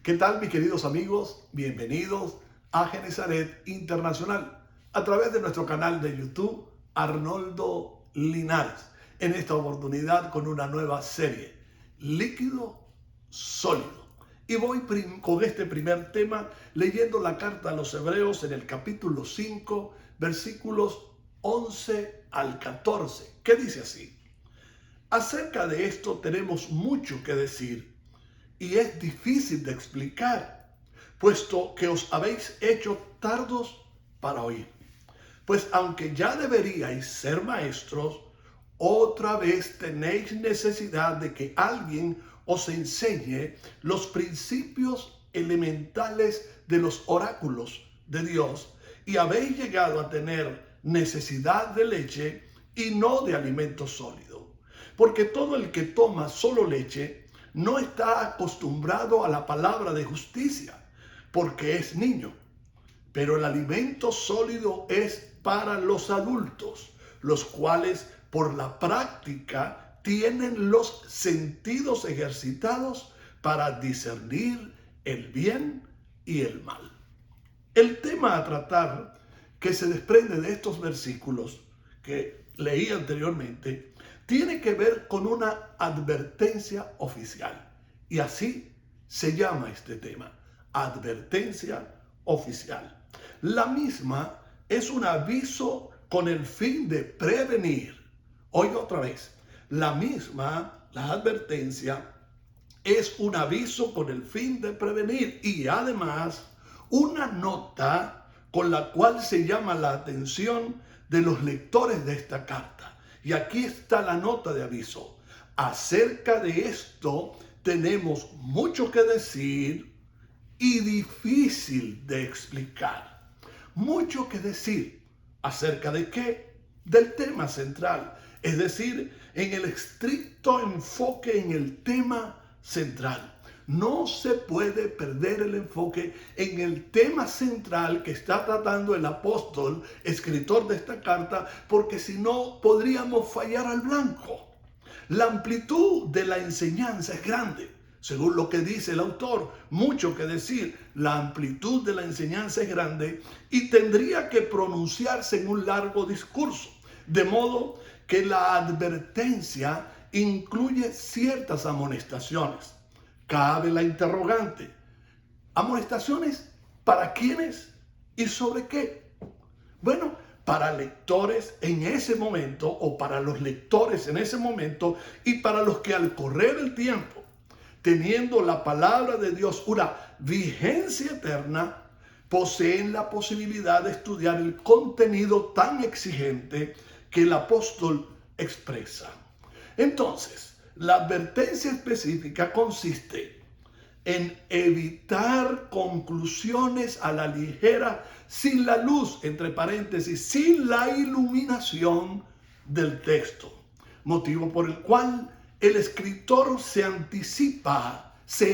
¿Qué tal, mis queridos amigos? Bienvenidos a Genezaret Internacional a través de nuestro canal de YouTube Arnoldo Linares. En esta oportunidad con una nueva serie, Líquido Sólido. Y voy con este primer tema leyendo la carta a los Hebreos en el capítulo 5, versículos 11 al 14, que dice así: acerca de esto tenemos mucho que decir y es difícil de explicar, puesto que os habéis hecho tardos para oír. Pues aunque ya deberíais ser maestros, otra vez tenéis necesidad de que alguien os enseñe los principios elementales de los oráculos de Dios, y habéis llegado a tener necesidad de leche y no de alimento sólido. Porque todo el que toma solo leche no está acostumbrado a la palabra de justicia, porque es niño. Pero el alimento sólido es para los adultos, los cuales por la práctica tienen los sentidos ejercitados para discernir el bien y el mal. El tema a tratar que se desprende de estos versículos que leí anteriormente tiene que ver con una advertencia oficial. Y así se llama este tema, advertencia oficial. La misma es un aviso con el fin de prevenir. Oiga otra vez, la advertencia es un aviso con el fin de prevenir y además una nota con la cual se llama la atención de los lectores de esta carta. Y aquí está la nota de aviso. Acerca de esto tenemos mucho que decir y difícil de explicar. Mucho que decir. ¿Acerca de qué? Del tema central. Es decir, en el estricto enfoque en el tema central. No se puede perder el enfoque en el tema central que está tratando el apóstol, escritor de esta carta, porque si no podríamos fallar al blanco. La amplitud de la enseñanza es grande, según lo que dice el autor, mucho que decir. La amplitud de la enseñanza es grande y tendría que pronunciarse en un largo discurso, de modo que la advertencia incluye ciertas amonestaciones. Cabe la interrogante: ¿amonestaciones para quiénes y sobre qué? Bueno, para lectores en ese momento, o para los lectores en ese momento, y para los que al correr el tiempo, teniendo la palabra de Dios una vigencia eterna, poseen la posibilidad de estudiar el contenido tan exigente que el apóstol expresa. Entonces, la advertencia específica consiste en evitar conclusiones a la ligera, sin la luz, entre paréntesis, sin la iluminación del texto. Motivo por el cual el escritor se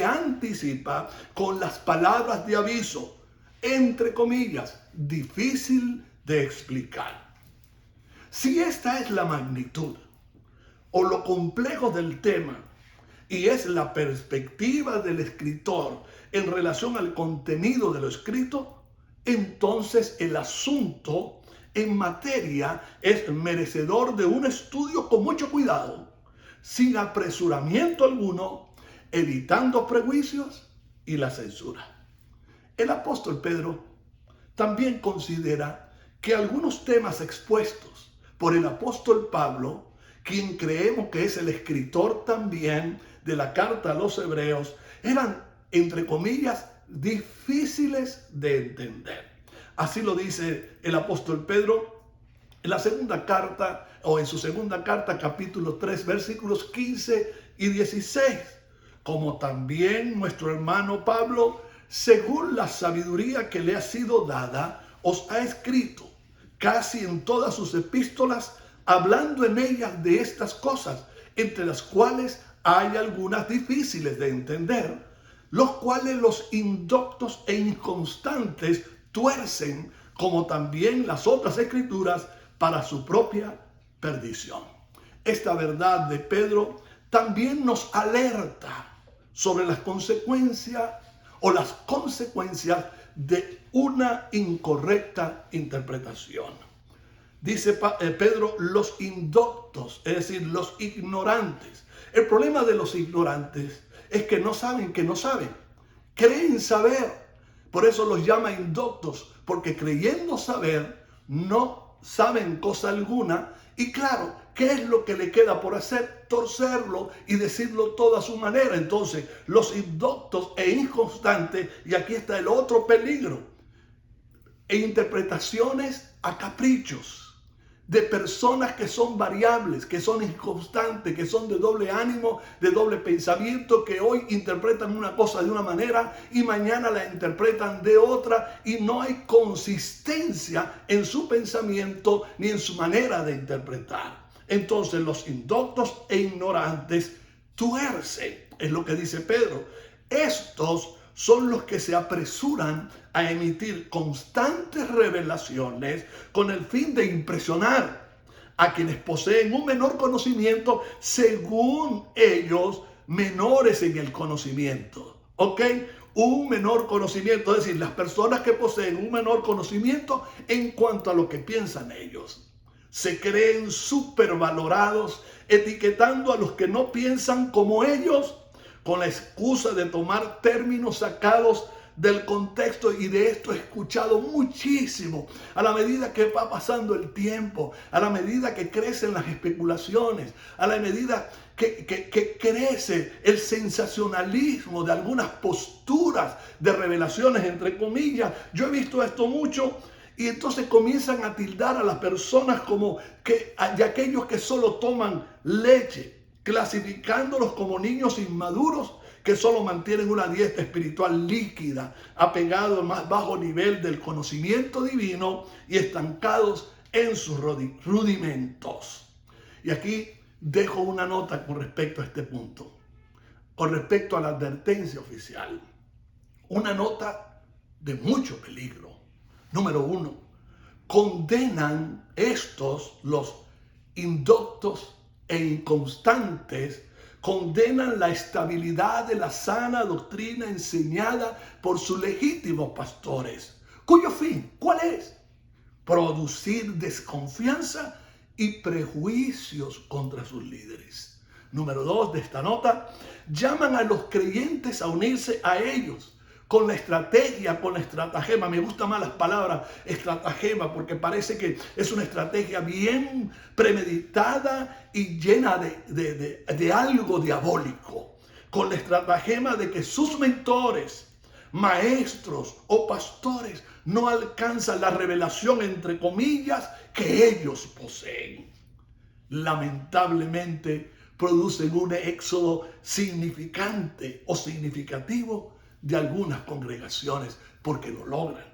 anticipa con las palabras de aviso, entre comillas, difícil de explicar. Si esta es la magnitud o lo complejo del tema, y es la perspectiva del escritor en relación al contenido de lo escrito, entonces el asunto en materia es merecedor de un estudio con mucho cuidado, sin apresuramiento alguno, evitando prejuicios y la censura. El apóstol Pedro también considera que algunos temas expuestos por el apóstol Pablo, quien creemos que es el escritor también de la carta a los Hebreos, eran, entre comillas, difíciles de entender. Así lo dice el apóstol Pedro en la segunda carta, o en su segunda carta, capítulo 3, versículos 15 y 16. Como también nuestro hermano Pablo, según la sabiduría que le ha sido dada, os ha escrito casi en todas sus epístolas, hablando en ellas de estas cosas, entre las cuales hay algunas difíciles de entender, los cuales los indoctos e inconstantes tuercen, como también las otras escrituras, para su propia perdición. Esta verdad de Pedro también nos alerta sobre las consecuencias o las consecuencias de una incorrecta interpretación. Dice Pedro, los indoctos, es decir, los ignorantes. El problema de los ignorantes es que no saben que no saben. Creen saber. Por eso los llama indoctos, porque creyendo saber, no saben cosa alguna. Y claro, ¿qué es lo que le queda por hacer? Torcerlo y decirlo todo a su manera. Entonces, los indoctos e inconstantes, y aquí está el otro peligro, e interpretaciones a caprichos de personas que son variables, que son inconstantes, que son de doble ánimo, de doble pensamiento, que hoy interpretan una cosa de una manera y mañana la interpretan de otra, y no hay consistencia en su pensamiento ni en su manera de interpretar. Entonces los indoctos e ignorantes tuercen, es lo que dice Pedro. Estos son los que se apresuran a emitir constantes revelaciones con el fin de impresionar a quienes poseen un menor conocimiento, según ellos, menores en el conocimiento. ¿Ok? Un menor conocimiento, es decir, las personas que poseen un menor conocimiento en cuanto a lo que piensan ellos. Se creen supervalorados, etiquetando a los que no piensan como ellos, con la excusa de tomar términos sacados del contexto. Y de esto he escuchado muchísimo a la medida que va pasando el tiempo, a la medida que crecen las especulaciones, a la medida que crece el sensacionalismo de algunas posturas de revelaciones, entre comillas. Yo he visto esto mucho. Y entonces comienzan a tildar a las personas como que de aquellos que solo toman leche, clasificándolos como niños inmaduros que solo mantienen una dieta espiritual líquida, apegados al más bajo nivel del conocimiento divino y estancados en sus rudimentos. Y aquí dejo una nota con respecto a este punto, con respecto a la advertencia oficial. Una nota de mucho peligro. Número 1, condenan los indoctos e inconstantes, condenan la estabilidad de la sana doctrina enseñada por sus legítimos pastores, cuyo fin, ¿cuál es? Producir desconfianza y prejuicios contra sus líderes. Número 2 de esta nota, llaman a los creyentes a unirse a ellos con la estrategia, con la estratagema. Me gustan más las palabras estratagema porque parece que es una estrategia bien premeditada y llena de algo diabólico. Con la estratagema de que sus mentores, maestros o pastores no alcanzan la revelación, entre comillas, que ellos poseen. Lamentablemente producen un éxodo significante o significativo de algunas congregaciones porque lo logran.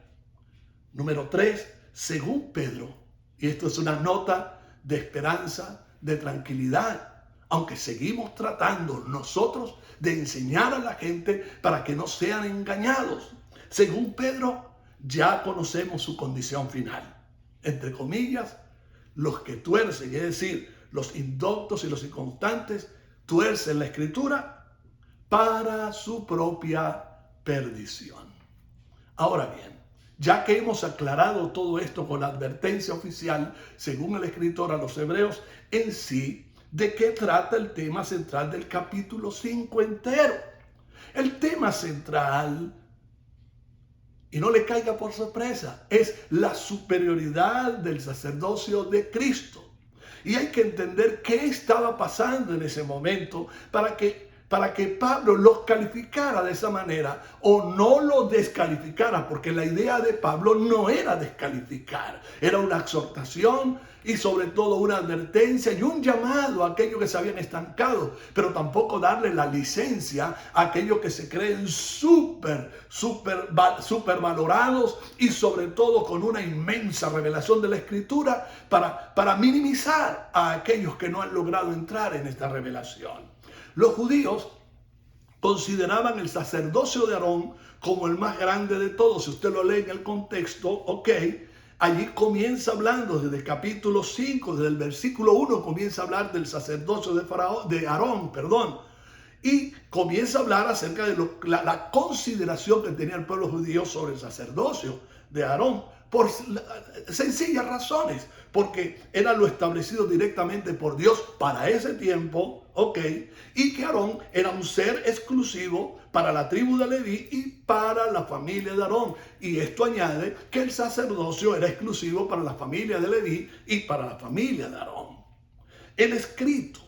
Número 3, según Pedro, y esto es una nota de esperanza, de tranquilidad, aunque seguimos tratando nosotros de enseñar a la gente para que no sean engañados. Según Pedro, ya conocemos su condición final. Entre comillas, los que tuercen, es decir, los indoctos y los inconstantes, tuercen la escritura para su propia perdición. Ahora bien, ya que hemos aclarado todo esto con la advertencia oficial, según el escritor a los Hebreos, en sí, ¿de qué trata el tema central del capítulo 5 entero? El tema central, y no le caiga por sorpresa, es la superioridad del sacerdocio de Cristo. Y hay que entender qué estaba pasando en ese momento para que Pablo los calificara de esa manera o no los descalificara, porque la idea de Pablo no era descalificar, era una exhortación y sobre todo una advertencia y un llamado a aquellos que se habían estancado, pero tampoco darle la licencia a aquellos que se creen súper valorados y sobre todo con una inmensa revelación de la Escritura para minimizar a aquellos que no han logrado entrar en esta revelación. Los judíos consideraban el sacerdocio de Aarón como el más grande de todos. Si usted lo lee en el contexto, ok, allí comienza hablando desde el capítulo 5, desde el versículo 1 comienza a hablar del sacerdocio de Aarón, y comienza a hablar acerca de la consideración que tenía el pueblo judío sobre el sacerdocio de Aarón, por sencillas razones, porque era lo establecido directamente por Dios para ese tiempo, ¿ok? Y que Aarón era un ser exclusivo para la tribu de Leví y para la familia de Aarón. Y esto añade que el sacerdocio era exclusivo para la familia de Leví y para la familia de Aarón. El escrito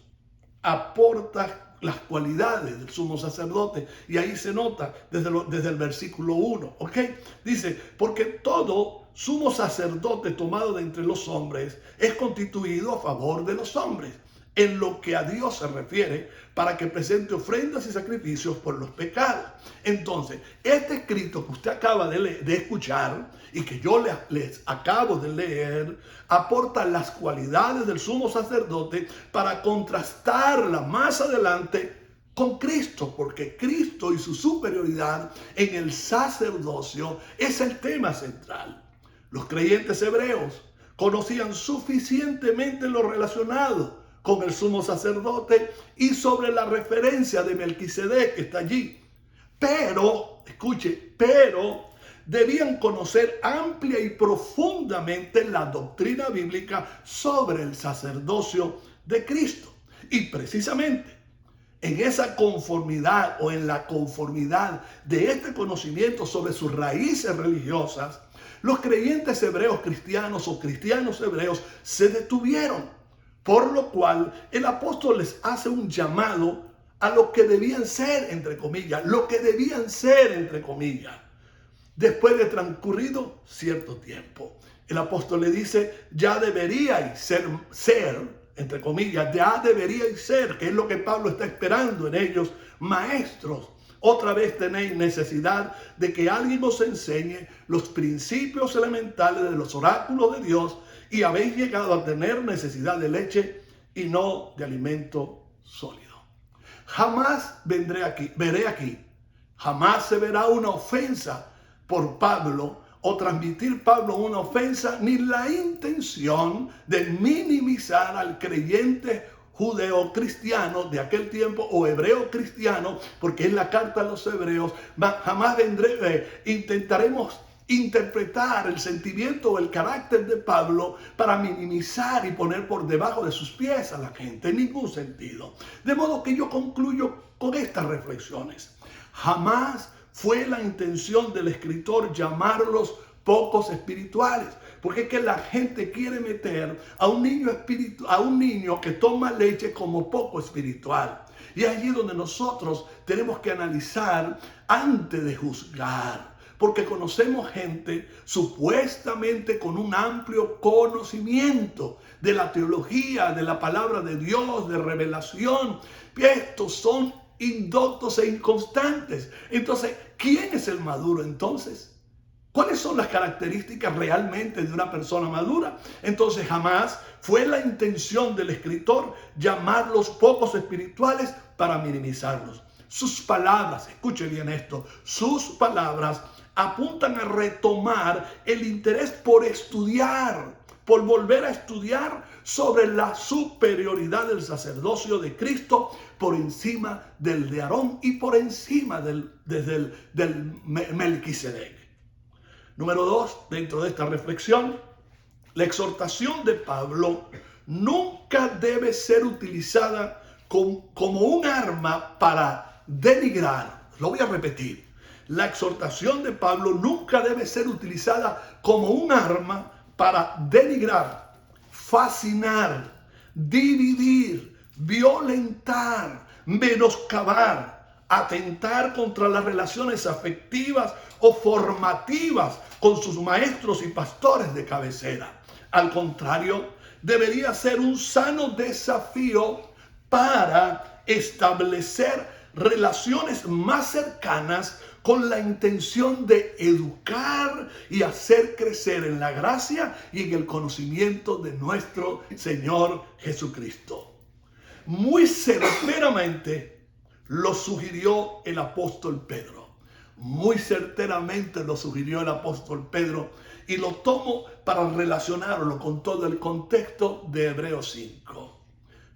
aporta las cualidades del sumo sacerdote, y ahí se nota desde el versículo 1, ¿ok? Dice, porque todo sumo sacerdote tomado de entre los hombres es constituido a favor de los hombres, en lo que a Dios se refiere, para que presente ofrendas y sacrificios por los pecados. Entonces, este escrito que usted acaba de escuchar y que yo les acabo de leer, aporta las cualidades del sumo sacerdote para contrastarla más adelante con Cristo, porque Cristo y su superioridad en el sacerdocio es el tema central. Los creyentes hebreos conocían suficientemente lo relacionado con el sumo sacerdote y sobre la referencia de Melquisedec que está allí. Pero, escuche, debían conocer amplia y profundamente la doctrina bíblica sobre el sacerdocio de Cristo. Y precisamente en esa conformidad o en la conformidad de este conocimiento sobre sus raíces religiosas, los creyentes hebreos cristianos o cristianos hebreos se detuvieron. Por lo cual el apóstol les hace un llamado a lo que debían ser, entre comillas, después de transcurrido cierto tiempo. El apóstol le dice, ya deberíais ser, entre comillas, ya deberíais ser, que es lo que Pablo está esperando en ellos, maestros. Otra vez tenéis necesidad de que alguien os enseñe los principios elementales de los oráculos de Dios, y habéis llegado a tener necesidad de leche y no de alimento sólido. Jamás veré aquí, jamás se verá una ofensa por Pablo o transmitir Pablo una ofensa, ni la intención de minimizar al creyente judeo cristiano de aquel tiempo o hebreo cristiano, porque es la carta a los hebreos. Jamás intentaremos interpretar el sentimiento o el carácter de Pablo para minimizar y poner por debajo de sus pies a la gente, en ningún sentido. De modo que yo concluyo con estas reflexiones. Jamás fue la intención del escritor llamarlos pocos espirituales, porque es que la gente quiere meter a un niño que toma leche como poco espiritual. Y es allí donde nosotros tenemos que analizar antes de juzgar. Porque conocemos gente supuestamente con un amplio conocimiento de la teología, de la palabra de Dios, de revelación. Y estos son indoctos e inconstantes. Entonces, ¿quién es el maduro entonces? ¿Cuáles son las características realmente de una persona madura? Entonces, jamás fue la intención del escritor llamarlos pocos espirituales para minimizarlos. Sus palabras, escuche bien esto, sus palabras apuntan a retomar el interés por estudiar, por volver a estudiar sobre la superioridad del sacerdocio de Cristo por encima del de Aarón y por encima del Melquisedec. Número 2, dentro de esta reflexión, la exhortación de Pablo nunca debe ser utilizada como un arma para denigrar. Lo voy a repetir. La exhortación de Pablo nunca debe ser utilizada como un arma para denigrar, fascinar, dividir, violentar, menoscabar, atentar contra las relaciones afectivas o formativas con sus maestros y pastores de cabecera. Al contrario, debería ser un sano desafío para establecer relaciones más cercanas con la intención de educar y hacer crecer en la gracia y en el conocimiento de nuestro Señor Jesucristo. Muy certeramente lo sugirió el apóstol Pedro. Muy certeramente lo sugirió el apóstol Pedro, y lo tomo para relacionarlo con todo el contexto de Hebreos 5.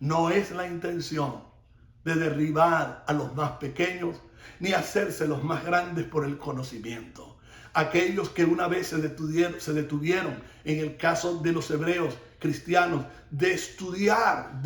No es la intención de derribar a los más pequeños, ni hacerse los más grandes por el conocimiento. Aquellos que una vez se detuvieron, en el caso de los hebreos cristianos, de estudiar,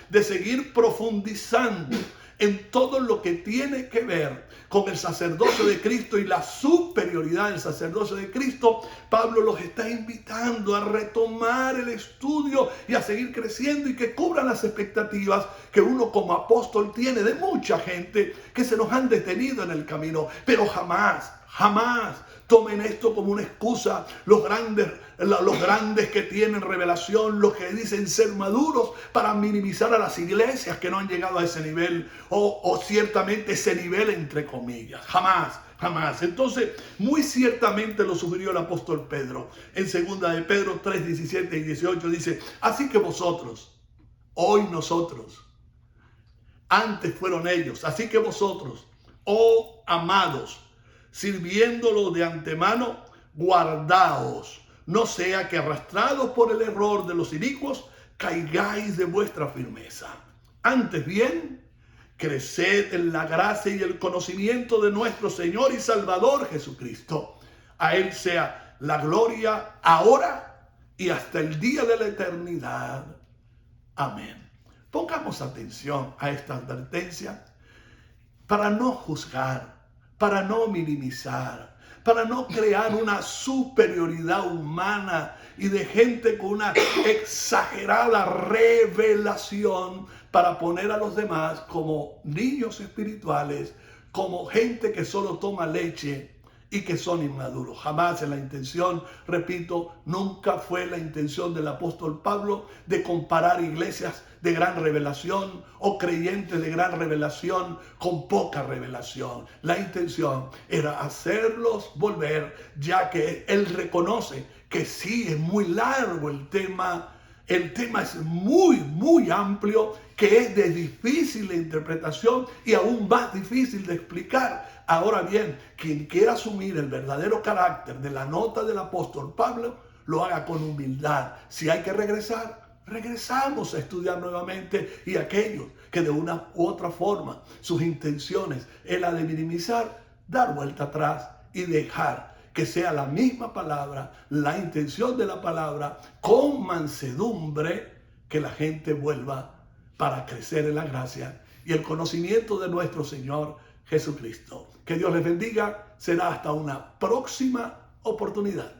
de seguir profundizando en todo lo que tiene que ver con el sacerdocio de Cristo y la superioridad del sacerdocio de Cristo, Pablo los está invitando a retomar el estudio y a seguir creciendo y que cubran las expectativas que uno como apóstol tiene de mucha gente que se nos han detenido en el camino. Pero jamás tomen esto como una excusa los grandes que tienen revelación, los que dicen ser maduros, para minimizar a las iglesias que no han llegado a ese nivel o ciertamente ese nivel entre comillas. Jamás. Entonces, muy ciertamente lo sugirió el apóstol Pedro. En 2 de Pedro 3, 17 y 18 dice: así que vosotros, hoy nosotros, antes fueron ellos, así que vosotros, oh amados, sirviéndolo de antemano, guardaos, no sea que arrastrados por el error de los inicuos, caigáis de vuestra firmeza. Antes bien, creced en la gracia y el conocimiento de nuestro Señor y Salvador Jesucristo. A Él sea la gloria ahora y hasta el día de la eternidad. Amén. Pongamos atención a esta advertencia para no juzgar, para no minimizar, para no crear una superioridad humana y de gente con una exagerada revelación para poner a los demás como niños espirituales, como gente que solo toma leche y que son inmaduros. Jamás en la intención, repito, nunca fue la intención del apóstol Pablo de comparar iglesias de gran revelación o creyentes de gran revelación con poca revelación. La intención era hacerlos volver, ya que él reconoce que sí es muy largo el tema es muy amplio, que es de difícil interpretación y aún más difícil de explicar. Ahora bien, quien quiera asumir el verdadero carácter de la nota del apóstol Pablo, lo haga con humildad. Si hay que regresar, regresamos a estudiar nuevamente, y aquellos que de una u otra forma sus intenciones es la de minimizar, dar vuelta atrás y dejar que sea la misma palabra, la intención de la palabra, con mansedumbre, que la gente vuelva para crecer en la gracia y el conocimiento de nuestro Señor Jesucristo. Que Dios les bendiga. Será hasta una próxima oportunidad.